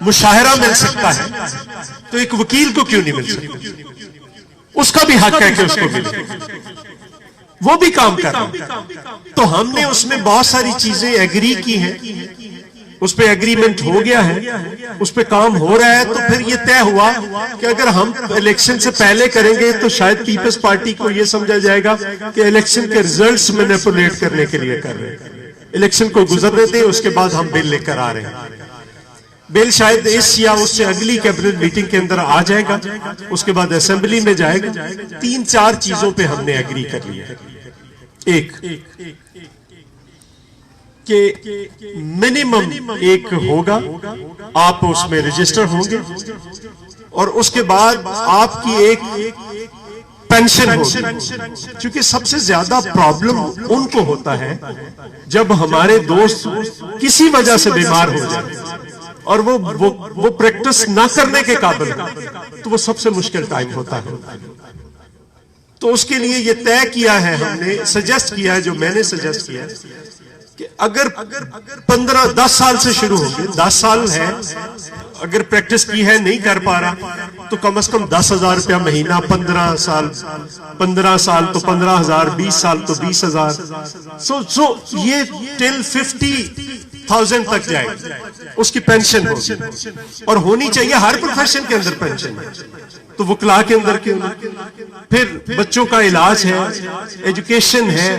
मुशाहरा मिल सकता है, तो एक वकील को क्यों नहीं मिल सकता? उसका भी हक है कि उसको मिले, वो भी काम कर रहा है। तो हमने उसमें बहुत सारी चीजें एग्री की हैं, उस पर एग्रीमेंट हो गया है, उस पर काम हो रहा है। तो फिर ये तय हुआ कि अगर हम इलेक्शन से पहले करेंगे तो शायद पीपल्स पार्टी को ये समझा जाएगा कि इलेक्शन के रिजल्ट्स मैनिपुलेट करने के लिए कर रहे हैं। इलेक्शन को गुजरने दें, उसके बाद हम बिल लेकर आ रहे हैं। बिल शायद इस या उससे अगली कैबिनेट मीटिंग के अंदर आ जाएगा, उसके बाद असेंबली में जाएगा। 3-4 चीजों पे हमने एग्री कर लिया। एक कि मिनिमम एक होगा, आप उसमें रजिस्टर होंगे, और उसके बाद आपकी एक पेंशन होगी। क्योंकि सबसे ज्यादा प्रॉब्लम उनको होता है जब हमारे दोस्त किसी वजह से बीमार हो जाए और वो प्रैक्टिस ना करने के काबिल, तो वो सबसे मुश्किल टाइम होता है। तो उसके लिए ये तय किया है, हमने सजेस्ट किया है, जो मैंने सजेस्ट किया है कि अगर 10 साल से शुरू होंगे, 10 साल है, अगर प्रैक्टिस की है, नहीं कर पा रहा, तो कम से कम 10,000 रुपया महीना, 15 साल तो 15,000, 20 साल तो 20,000। सो ये टिल 50,000 तक जाएगी, उसकी पेंशन होगी। और होनी चाहिए, हर प्रोफेशन के अंदर पेंशन है, तो वकला के अंदर क्यों नहीं? फिर बच्चों का इलाज है, एजुकेशन है,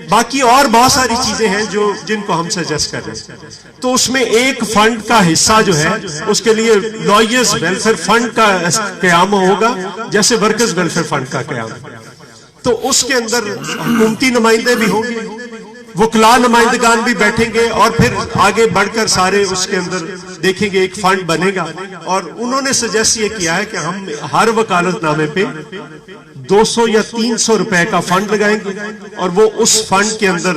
बाकी और बहुत सारी चीजें हैं जिनको हम सजेस्ट कर रहे हैं। तो उसमें एक फंड का हिस्सा जो है, उसके लिए लॉयर्स वेलफेयर फंड का कयाम होगा, जैसे वर्कर्स वेलफेयर फंड का कयाम। तो उसके अंदर हुकूमती नुमाइंदे भी होंगे, वकला नुमाइंदगान भी बैठेंगे, और फिर आगे बढ़कर सारे उसके अंदर देखेंगे, एक फंड बनेगा। और उन्होंने सजेस्ट ये किया है कि हम हर वकालतनामे पे 200 या 300 रुपए का फंड लगाएंगे, और वो उस फंड के अंदर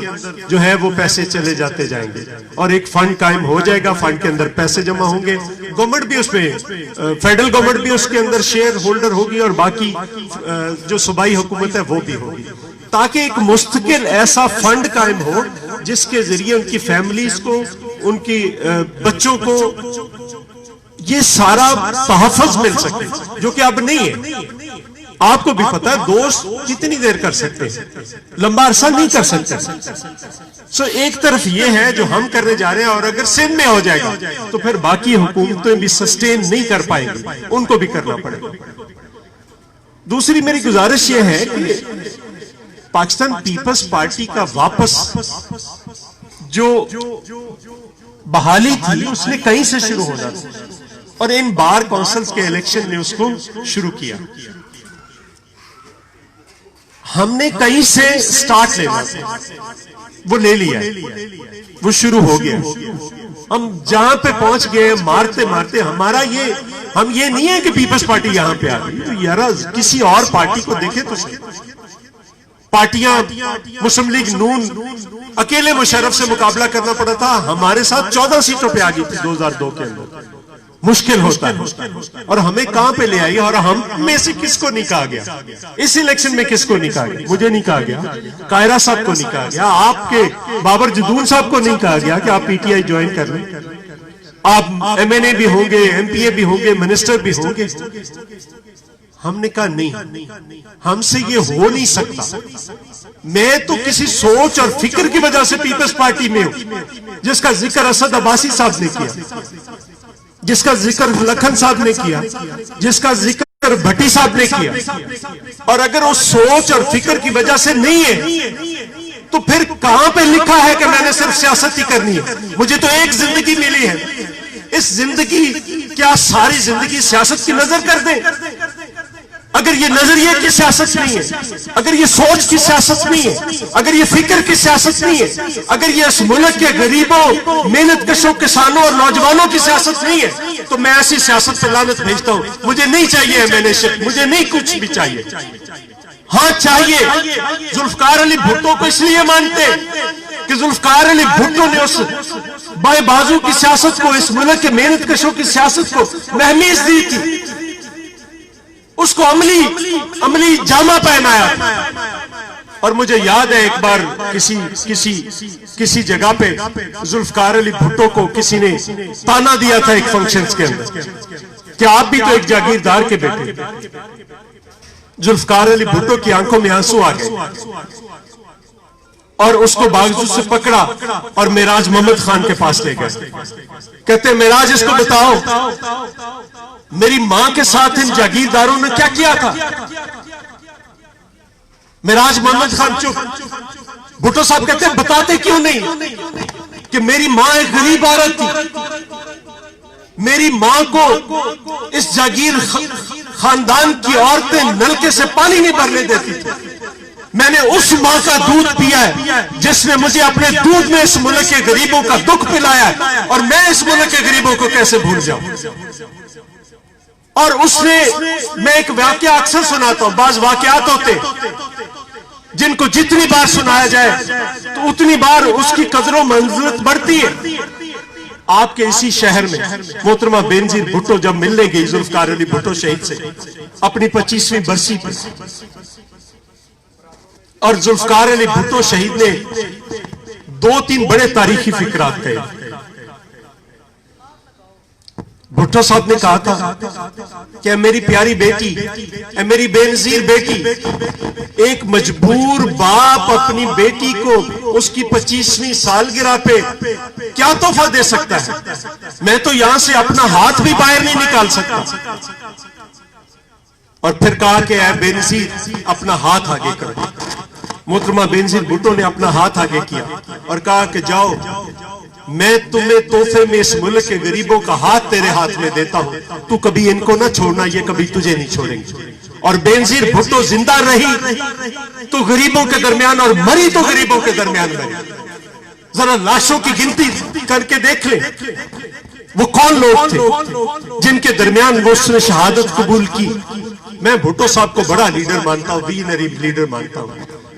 जो है वो पैसे चले जाते जाएंगे, और एक फंड कायम हो जाएगा। फंड के अंदर पैसे जमा होंगे, गवर्नमेंट भी उसमें, फेडरल गवर्नमेंट भी उसके अंदर शेयर होल्डर होगी, और बाकी जो सूबाई हुकूमत है वो भी होगी, ताकि एक मुस्तकिल ऐसा फंड कायम हो जिसके जरिए उनकी फैमिलीज को, उनकी बच्चों को ये सारा तहफ़्फ़ुज़ मिल सके, जो कि अब नहीं है। आपको भी पता है, दोस्त कितनी देर कर सकते हैं, लंबा अरसा नहीं कर सकते। सो एक तरफ ये है जो हम करने जा रहे हैं, और अगर सिंध में हो जाएगा तो फिर बाकी हुकूमतें भी सस्टेन नहीं कर पाएंगी, उनको भी करना पड़ेगा। दूसरी मेरी गुजारिश ये है कि पाकिस्तान पीपल्स पार्टी का वापस जो बहाली थी, उसने कहीं से शुरू होना था, और इन बार काउंसिल्स के इलेक्शन ने उसको शुरू किया। हमने कहीं से स्टार्ट लेना था, वो ले लिया, वो शुरू हो गया। हम जहां पे पहुंच गए, मारते मारते हमारा हम ये नहीं है कि पीपल्स पार्टी यहां पे आ गई। तो यार किसी और पार्टी को देखे तो पार्टियां, मुस्लिम लीग नून अकेले मुशर्रफ से मुकाबला करना पड़ा था, हमारे साथ 14 सीटों पे आ गई थी 2002 के अंदर। मुश्किल होता है, और हमें कहां पे ले आई, और हम में से किसको नहीं कहा गया इस इलेक्शन में? किसको नहीं कहा गया? मुझे नहीं कहा गया, कायरा साहब को नहीं कहा गया, आपके बाबर जदून साहब को नहीं कहा गया कि आप पीटीआई ज्वाइन कर लें। आप एमएनए भी होंगे, एमपीए भी होंगे, मिनिस्टर भी होंगे। हमने कहा नहीं, हमसे ये हो नहीं सकता। मैं तो किसी सोच और फिक्र की वजह से पीपल्स पार्टी में हूं, जिसका जिक्र असद अब्बासी साहब ने किया, जिसका जिक्र लखन साहब ने किया, जिसका जिक्र भट्टी साहब ने किया। और अगर उस सोच और फिक्र की वजह से नहीं है, तो फिर कहां पे लिखा है कि मैंने सिर्फ सियासत ही करनी है? मुझे तो एक जिंदगी मिली है, इस जिंदगी क्या सारी जिंदगी सियासत की नजर कर दें? अगर ये नजरिए की सियासत नहीं है, अगर ये सोच की सियासत नहीं है, अगर ये फिक्र की सियासत नहीं है, अगर ये इस मुल्क के गरीबों, मेहनतकशों, किसानों और नौजवानों की सियासत नहीं है, तो मैं ऐसी सियासत पे लानत भेजता हूं। मुझे नहीं चाहिए मैनेशिप, मुझे नहीं कुछ भी चाहिए। हाँ चाहिए, जुल्फकार अली भुट्टो को इसलिए मानते कि जुल्फकार अली भुट्टो ने उस बाएं बाजू की सियासत को, इस मुल्क के मेहनतकशों की सियासत को महमीज दी थी, उसको अमली जामा पहनाया। और मुझे याद है एक बार किसी जगह पे जुल्फकार अली भुट्टो को किसी ने ताना दिया था एक फंक्शंस के अंदर कि आप भी तो एक जागीरदार के बेटे। जुल्फकार अली भुट्टो की आंखों में आंसू आ गए और उसको बाजू से पकड़ा और मेराज मोहम्मद खान के पास ले गए। कहते मेराज इसको बताओ मेरी मां के साथ इन जागीरदारों ने क्या किया था। मेराज मोहम्मद खान चुप। भुट्टो साहब कहते हैं बताते क्यों नहीं कि मेरी मां एक गरीब औरत थी। मेरी मां को इस जागीर खानदान की औरतें नलके से पानी नहीं भरने देती थी। मैंने उस मां का दूध पिया है जिसने मुझे अपने दूध में इस मुल्क के गरीबों का दुख पिलाया है, और मैं इस मुल्क के गरीबों को कैसे भूल जाऊं। और उसने, मैं एक वाकया अक्सर सुनाता हूं, बाज वाकयात होते जिनको जितनी बार सुनाया जाए तो उतनी बार उसकी कदरों मंजिलत बढ़ती है। आपके इसी शहर में मोहतरमा बेनजीर भुट्टो जब मिलने गई जुल्फकार अली भुट्टो शहीद से अपनी 25वीं बरसी पर, और जुल्फकार अली भुट्टो शहीद ने 2-3 बड़े तारीखी फिक्रात कहे। भुट्टो साहब ने कहा था कि मेरी प्यारी बेटी, मेरी बेनजीर बेटी, एक मजबूर बाप अपनी बेटी को उसकी 25वीं सालगिरह पे क्या तोहफा दे सकता है। मैं तो यहां से अपना हाथ भी बाहर नहीं निकाल सकता। और फिर कहा कि ऐ बेनजीर अपना हाथ आगे करो। मोहतरमा बेनजीर भुट्टो ने अपना हाथ आगे किया और कहा कि जाओ, मैं तुम्हें तोहफे में इस मुल्क के गरीबों का हाथ तेरे हाथ में देता हूं, तू कभी इनको ना छोड़ना, ये कभी तुझे नहीं छोड़ेंगे। और बेनजीर भुट्टो जिंदा रही तो गरीबों के दरमियान और मरी तो गरीबों के दरमियान मरी। जरा लाशों की गिनती करके देख ले वो कौन लोग थे जिनके दरमियान वो उसने शहादत कबूल की। मैं भुट्टो साहब को बड़ा लीडर मानता हूं, विजनरी लीडर मानता हूं,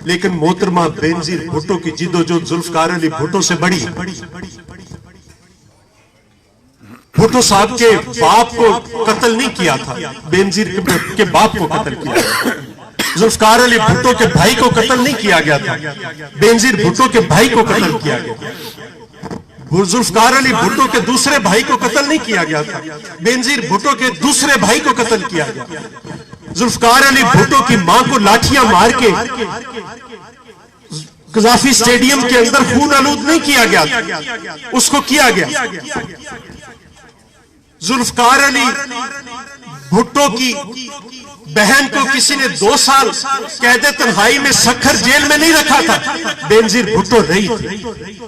लेकिन मोहतरमा बेनजीर भुट्टो की जिद्दोजहद जुल्फकार अली भुट्टो से बड़ी। भुट्टो साहब के बाप को कत्ल नहीं किया था, बेनजीर के बाप को कत्ल किया। जुल्फकार अली भुट्टो के भाई को कत्ल नहीं किया गया था, बेनजीर भुट्टो के भाई को कत्ल किया गया। जुल्फकार अली भुट्टो के दूसरे भाई को कत्ल नहीं किया गया था, बेनजीर भुट्टो के दूसरे भाई को कत्ल किया गया। जुल्फकार अली भुट्टो की मां को लाठियां मार के कजाफी स्टेडियम के अंदर खून आलूद नहीं किया गया, उसको किया गया। जुल्फकार अली भुट्टो की बहन को किसी ने 2 साल कैद तन्हाई में सखर जेल में नहीं रखा था, बेनजीर भुट्टो रही थी,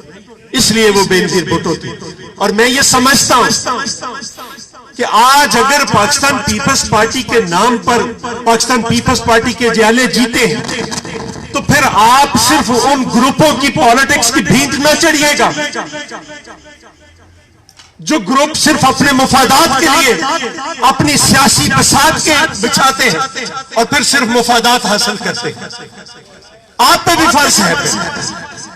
इसलिए वो बेनजीर भुट्टो थी। और मैं ये समझता हूं कि आज अगर पाकिस्तान पीपल्स पार्टी के नाम पर पाकिस्तान पीपल्स पार्टी के जियाले जीते हैं तो फिर आप सिर्फ उन ग्रुपों की पॉलिटिक्स की भींत न चढ़िएगा जो ग्रुप सिर्फ अपने मुफादात के लिए अपनी सियासी बसात के बिछाते हैं और फिर सिर्फ मुफादात हासिल करते हैं। आप पे भी फर्ज है,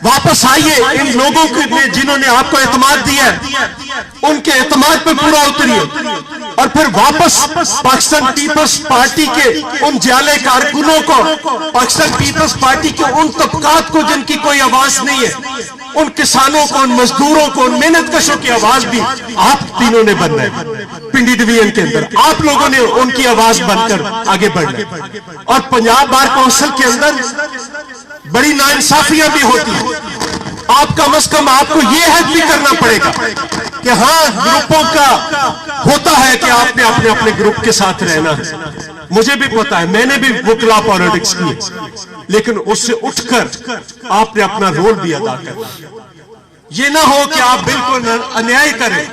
वापस आइए इन लोगों के जिन्होंने आपको एतमाद दिया है, उनके एतमाद पे पूरा उतरिए और फिर वापस पाकिस्तान पीपल्स पार्टी के उन जाले कारकुनों को, पाकिस्तान पीपल्स पार्टी के उन तबकात को जिनकी कोई आवाज नहीं है, उन किसानों को, उन मजदूरों को, उन मेहनतकशों की आवाज भी आप तीनों ने बनना है। पिंडी डिवीजन के अंदर आप लोगों ने उनकी आवाज बनकर आगे बढ़ना है। और पंजाब बार काउंसिल के अंदर बड़ी नाइंसाफियां भी होती हैं, आप कम से कम आपको यह हद भी करना पड़ेगा कि हाँ, ग्रुपों का होता है कि आपने अपने अपने ग्रुप के साथ रहना है। मुझे भी पता है, मैंने भी वुकला पॉलिटिक्स की, लेकिन उससे उठकर आपने अपना रोल भी अदा करना। ये ना हो कि आप बिल्कुल अन्याय करें,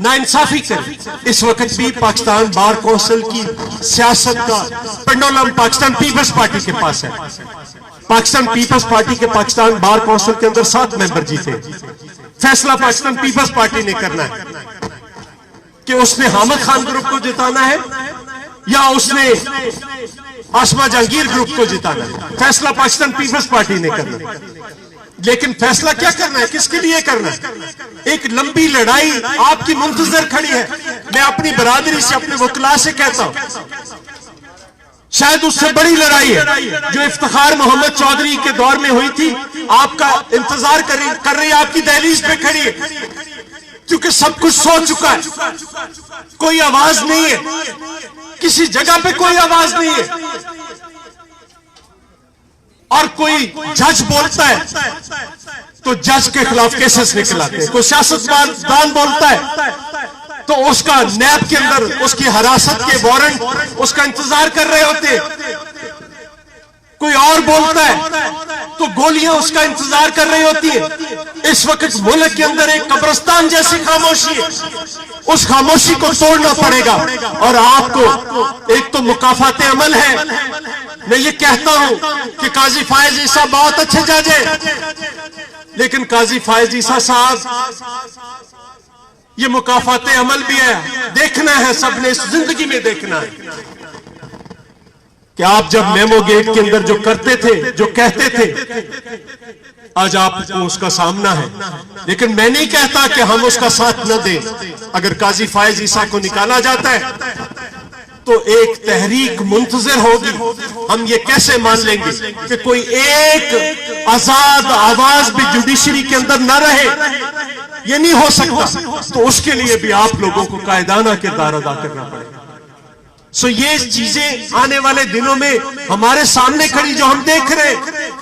नाइंसाफी करें। इस वक्त भी पाकिस्तान बार काउंसिल की सियासत का पेंडुलम पाकिस्तान पीपल्स पार्टी के पास है। पाकिस्तान पीपल्स पार्टी के पाकिस्तान बार काउंसिल के अंदर 7 मेंबर जीते। फैसला पाकिस्तान पीपल्स पार्टी ने करना है कि उसने हामिद खान ग्रुप को जिताना है या उसने आसमा जहांगीर ग्रुप को जिताना है। फैसला पाकिस्तान पीपल्स पार्टी ने करना है। लेकिन फैसला क्या करना है, किसके लिए करना है? एक लंबी लड़ाई आपकी मुंतजर खड़ी है। मैं अपनी बरादरी से, अपने वकला से कहता हूं शायद उससे बड़ी लड़ाई है जो इफ्तिखार मोहम्मद चौधरी के दौर में हुई थी। आपका इंतजार कर रही है, आपकी दहलीज पे खड़ी है, क्योंकि सब कुछ सो चुका है, कोई आवाज नहीं है, किसी जगह पे कोई आवाज नहीं है। और कोई जज बोलता है तो जज के खिलाफ केसेस निकलाते हैं, कोई सियासतदान बोलता है तो उसका नैब के अंदर उसकी हिरासत के वारंट उसका इंतजार कर रहे होते हैं, कोई और बोलता है तो गोलियां उसका इंतजार कर रही होती है। इस वक्त मुल्क के अंदर एक कब्रिस्तान जैसी खामोशी है, उस खामोशी को तोड़ना पड़ेगा। और आपको एक तो मुकाफाते अमल है, मैं ये कहता हूं कि काजी फायज ईसा बहुत अच्छे जज है, लेकिन काजी फायज ईसा साहब ये मुकाफाते अमल भी है, देखना है, सबने इस जिंदगी में देखना है कि आप जब मेमो गेट के अंदर जो करते थे, जो कहते थे, आज आपको उसका सामना है। लेकिन मैं नहीं कहता कि हम उसका साथ न दें। अगर काजी फायज ईसा को निकाला जाता है तो एक तहरीक मुंतजर होगी। हम ये कैसे मान लेंगे कि कोई एक आजाद आवाज भी जुडिशरी के अंदर न रहे? ये नहीं हो सकता। तो उसके लिए भी आप लोगों को कायदाना किरदार अदा करना पड़ेगा। सो ये चीजें आने वाले दिनों में हमारे सामने खड़ी जो हम देख रहे हैं,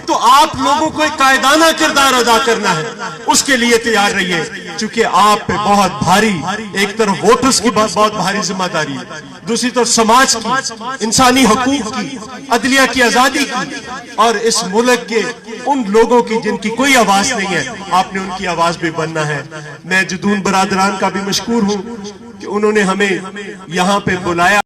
तो आप लोगों को एक कायदाना किरदार अदा करना है, उसके लिए तैयार रहिए, क्योंकि आप पे बहुत भारी, एक तरफ वोटर्स की बहुत भारी जिम्मेदारी है, दूसरी तरफ समाज की, इंसानी हकूक की, अदलिया की आजादी की, और इस मुल्क के उन लोगों की जिनकी कोई आवाज नहीं है, आपने उनकी आवाज भी बनना है। मैं जदून बरादरान का भी मशकूर हूं कि उन्होंने हमें यहां पे बुलाया।